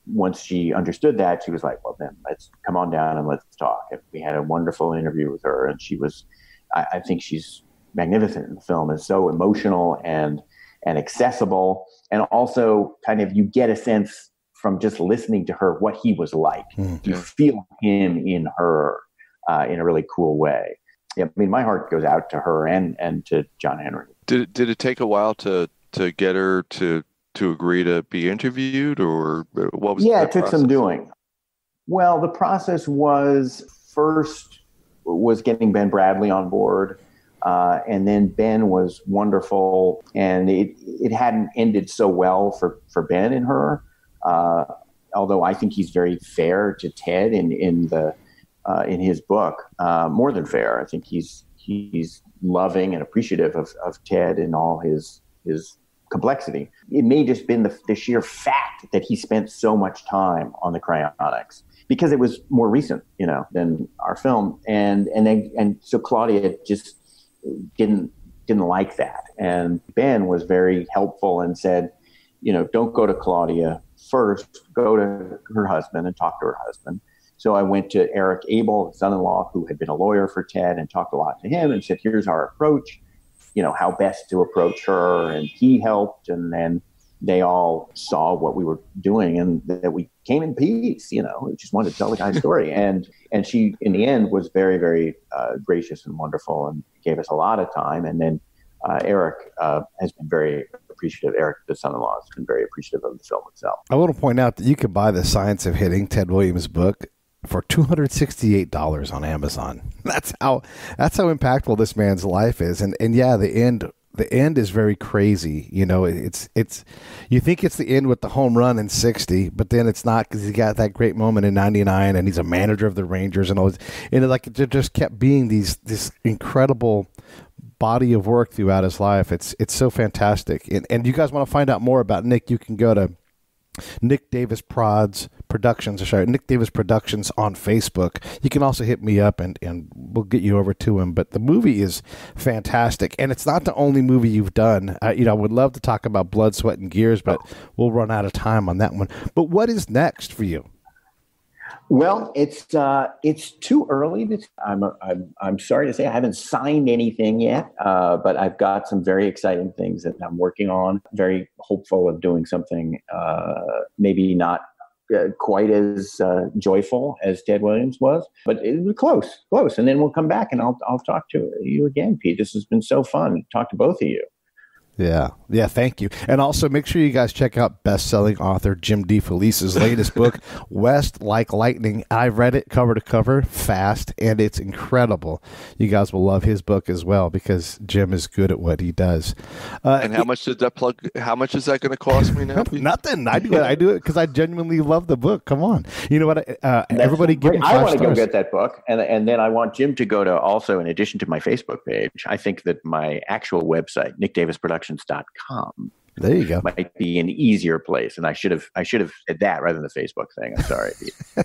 once she understood that, she was like, well, then let's come on down and let's talk. And we had a wonderful interview with her. And she was, I think she's magnificent in the film, is so emotional and accessible. And also kind of, you get a sense from just listening to her what he was like. Mm-hmm. You feel him in her in a really cool way. Yeah, I mean, my heart goes out to her and to John Henry. Did it take a while to get her to agree to be interviewed, or what was? Yeah, it took some doing. Well, the process was getting Ben Bradley on board, and then Ben was wonderful, and it hadn't ended so well for Ben and her. Although I think he's very fair to Ted in his book, more than fair. I think he's loving and appreciative of Ted and all his complexity. It may just been the sheer fact that he spent so much time on the cryonics because it was more recent, than our film, and so Claudia just didn't like that, and Ben was very helpful and said, don't go to Claudia first, go to her husband and talk to her husband. So I went to Eric Abel, his son-in-law, who had been a lawyer for Ted, and talked a lot to him and said, here's our approach, how best to approach her. And he helped. And then they all saw what we were doing and that we came in peace, just wanted to tell the guy's story. And she, in the end, was very, very gracious and wonderful and gave us a lot of time. And then Eric has been very appreciative. Eric, the son-in-law, has been very appreciative of the film itself. I want to point out that you can buy The Science of Hitting, Ted Williams' book, for $268 on Amazon. That's how impactful this man's life is. And yeah, the end is very crazy. It's you think it's the end with the home run in 60, but then it's not, because he got that great moment in 99 and he's a manager of the Rangers and all this, and it just kept being this incredible body of work throughout his life. It's so fantastic. And you guys want to find out more about Nick, you can go to Nick Davis Nick Davis Productions on Facebook. You can also hit me up and we'll get you over to him. But the movie is fantastic, and it's not the only movie you've done. I would love to talk about Blood, Sweat, and Gears, but we'll run out of time on that one. But what is next for you? Well, it's too early. I'm sorry to say I haven't signed anything yet, but I've got some very exciting things that I'm working on. Very hopeful of doing something maybe not quite as joyful as Ted Williams was, but it was close. And then we'll come back and I'll talk to you again, Pete. This has been so fun to talk to both of you. Yeah. Thank you. And also make sure you guys check out best-selling author Jim DeFelice's latest book, West Like Lightning. I've read it cover to cover, fast, and it's incredible. You guys will love his book as well because Jim is good at what he does. And how much is that going to cost me now? Nothing. I do it because I genuinely love the book. Come on. You know what? Everybody give me 5 I want to stars. go get that book. And then I want Jim to go to also, in addition to my Facebook page, I think that my actual website, nickdavisproductions.com, There you go. might be an easier place. And I should have said that rather than the Facebook thing. I'm sorry.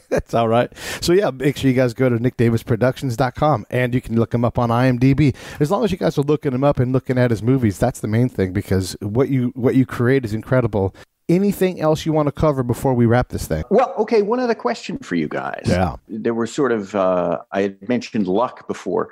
That's all right. So yeah, make sure you guys go to nickdavisproductions.com and you can look him up on IMDb. As long as you guys are looking him up and looking at his movies, that's the main thing because what you create is incredible. Anything else you want to cover before we wrap this thing? Well, okay, one other question for you guys. Yeah. There were sort of, I had mentioned luck before.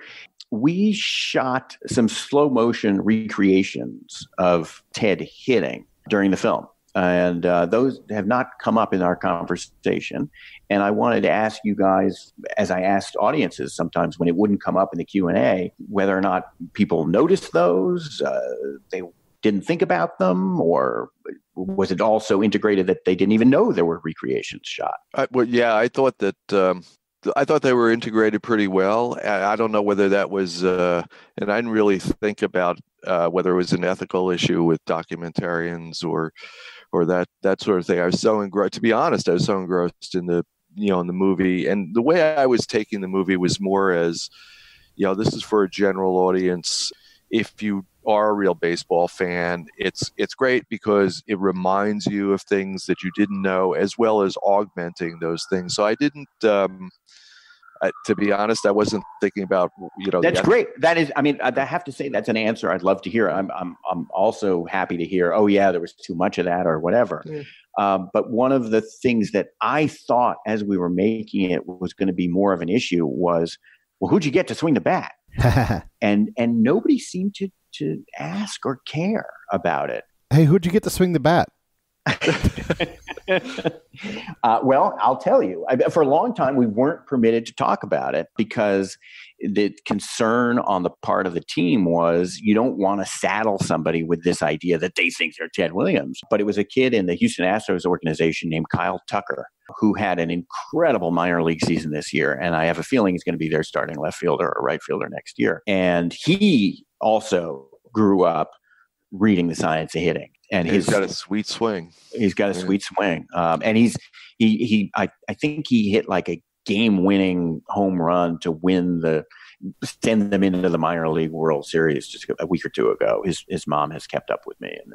We shot some slow motion recreations of Ted hitting during the film. And those have not come up in our conversation. And I wanted to ask you guys, as I asked audiences sometimes when it wouldn't come up in the Q&A, whether or not people noticed those, they didn't think about them, or was it all so integrated that they didn't even know there were recreations shot? I thought that I thought they were integrated pretty well. I don't know whether that was, and I didn't really think about whether it was an ethical issue with documentarians or that sort of thing. I was so engrossed. To be honest, I was so engrossed in the movie, and the way I was taking the movie was more as, this is for a general audience. If you are a real baseball fan, it's great because it reminds you of things that you didn't know, as well as augmenting those things. So I didn't, to be honest, I wasn't thinking about, That's great. That is, I have to say that's an answer I'd love to hear. I'm also happy to hear, oh yeah, there was too much of that or whatever. Yeah. But one of the things that I thought as we were making it was going to be more of an issue was, well, who'd you get to swing the bat? and nobody seemed to ask or care about it. Hey, who'd you get to swing the bat? Well, I'll tell you. For a long time, we weren't permitted to talk about it because the concern on the part of the team was you don't want to saddle somebody with this idea that they think they're Ted Williams. But it was a kid in the Houston Astros organization named Kyle Tucker who had an incredible minor league season this year. And I have a feeling he's going to be their starting left fielder or right fielder next year. And he also grew up reading the science of hitting. And he's got a sweet swing. He's got a sweet swing. And I think he hit like a game-winning home run to send them into the minor league World Series just a week or two ago. His mom has kept up with me, and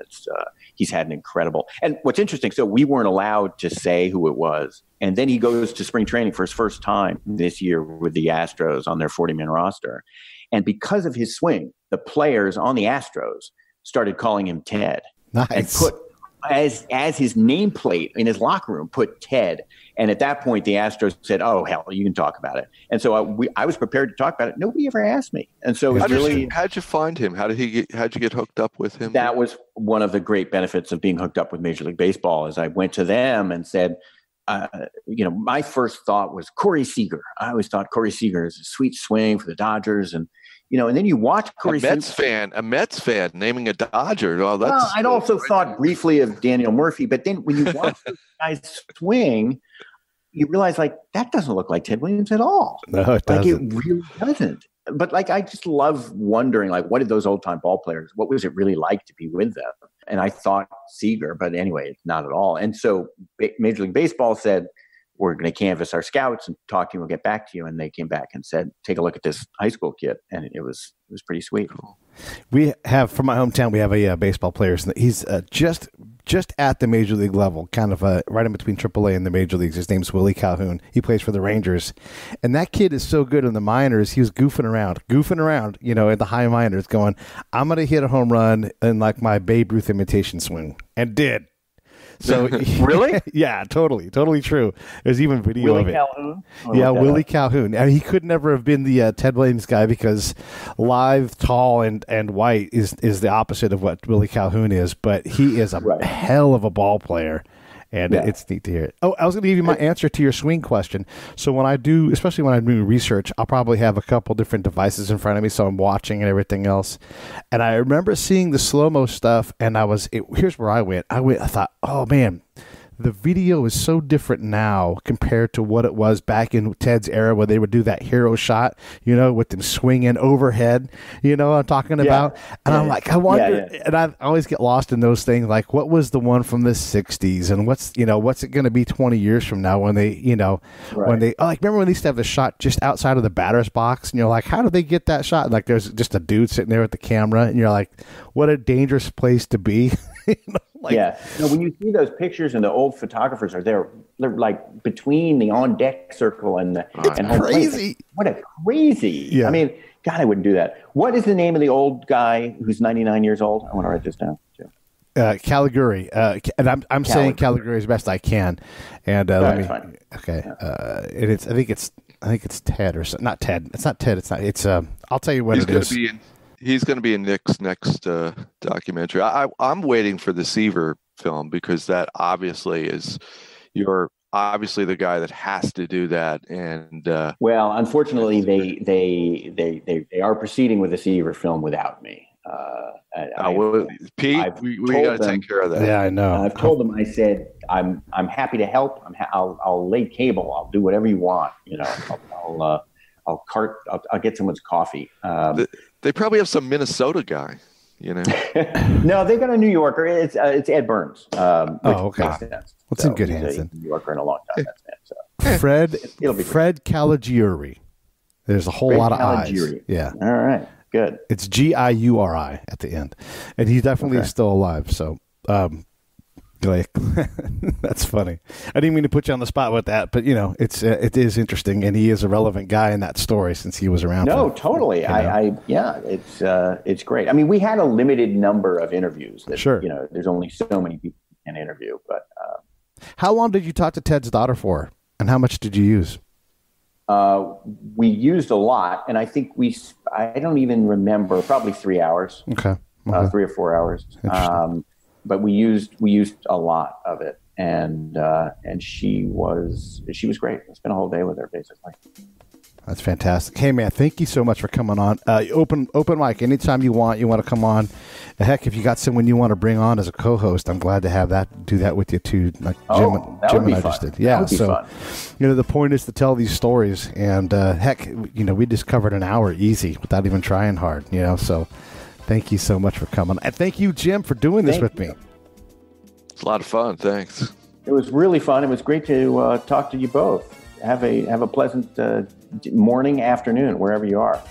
he's had an incredible. And what's interesting, so we weren't allowed to say who it was, and then he goes to spring training for his first time this year with the Astros on their 40-man roster, and because of his swing, the players on the Astros started calling him Ted. Nice. And put as his nameplate in his locker room, put Ted. And at that point, the Astros said, "Oh hell, you can talk about it." And so I was prepared to talk about it. Nobody ever asked me, and so how'd you find him? How'd you get hooked up with him? That was one of the great benefits of being hooked up with Major League Baseball. Is I went to them and said, my first thought was Corey Seager. I always thought Corey Seager is a sweet swing for the Dodgers, and then you watch Corey Seager. A Mets fan naming a Dodger. Oh, that's. Well, I'd also thought briefly of Daniel Murphy, but then when you watch this guy's swing, you realize that doesn't look like Ted Williams at all. No, it doesn't. It really doesn't. But I just love wondering, what did those old time ball players? What was it really like to be with them? And I thought Seager, but anyway, not at all. And so Major League Baseball said, we're going to canvass our scouts and talk to you. We'll get back to you. And they came back and said, take a look at this high school kid. And it was pretty sweet. Cool. We have, from my hometown, we have a baseball player. He's just at the major league level, kind of right in between AAA and the major leagues. His name's Willie Calhoun. He plays for the Rangers. And that kid is so good in the minors. He was goofing around, at the high minors going, I'm going to hit a home run in my Babe Ruth imitation swing. And did. So really? Yeah, totally true. There's even video Willie of it. Calhoun? Willie Calhoun. And he could never have been the Ted Williams guy because live, tall, and white is the opposite of what Willie Calhoun is. But he is a hell of a ball player. And it's neat to hear it. Oh, I was going to give you my answer to your swing question. So when I do, especially when I do research, I'll probably have a couple different devices in front of me, so I'm watching and everything else. And I remember seeing the slow-mo stuff, and here's where I went. I thought, oh, man, the video is so different now compared to what it was back in Ted's era where they would do that hero shot, with them swinging overhead, what I'm talking about. And I'm like, I wonder, and I always get lost in those things. Like, what was the one from the 60s and what's it going to be 20 years from now when they, when they, remember when they used to have the shot just outside of the batter's box and you're like, how did they get that shot? And like, there's just a dude sitting there with the camera and you're like, what a dangerous place to be. When you see those pictures and the old photographers are there, they're like between the on deck circle and the home crazy. Plate. What a crazy! Yeah. I mean, God, I wouldn't do that. What is the name of the old guy who's 99 years old? I want to write this down too. Caligari, and I'm saying Caligari as best I can. And let me. Fine. Okay, and I think it's Ted or something. Not Ted. It's not Ted. It's not. It's I'll tell you what it is. He's going to be in Nick's next documentary. I'm waiting for the Seaver film because that obviously you're obviously the guy that has to do that. And well, unfortunately, they are proceeding with the Seaver film without me. Pete, we got to take care of that. Yeah, I know. I've told them. I said I'm happy to help. I'll lay cable. I'll do whatever you want. I'll get someone's coffee. They probably have some Minnesota guy, No, they got a New Yorker. It's Ed Burns. Okay. What's in good hands? Then? New Yorker in a long time. So. Fred Caligiuri. There's a whole lot of I's. Yeah. All right. Good. It's Giuri at the end, and he definitely is still alive. So, that's funny. I didn't mean to put you on the spot with that, but it is interesting, and he is a relevant guy in that story since he was around. No, totally. It's great. I mean, we had a limited number of interviews. Sure. There's only so many people you can interview. But how long did you talk to Ted's daughter for, and how much did you use? We used a lot, and I think I don't even remember. Probably 3 hours. Okay. 3 or 4 hours. But we used a lot of it, and she was great. I spent a whole day with her basically. That's fantastic. Hey man, thank you so much for coming on. Open mic anytime you want to come on. Heck, if you got someone you want to bring on as a co-host, I'm glad to do that with you too. Like Jim and I just did. Yeah, so the point is to tell these stories, and heck, we just covered an hour easy without even trying hard. So. Thank you so much for coming. And thank you, Jim, for doing this with me. It's a lot of fun. Thanks. It was really fun. It was great to talk to you both. Have a pleasant morning, afternoon, wherever you are.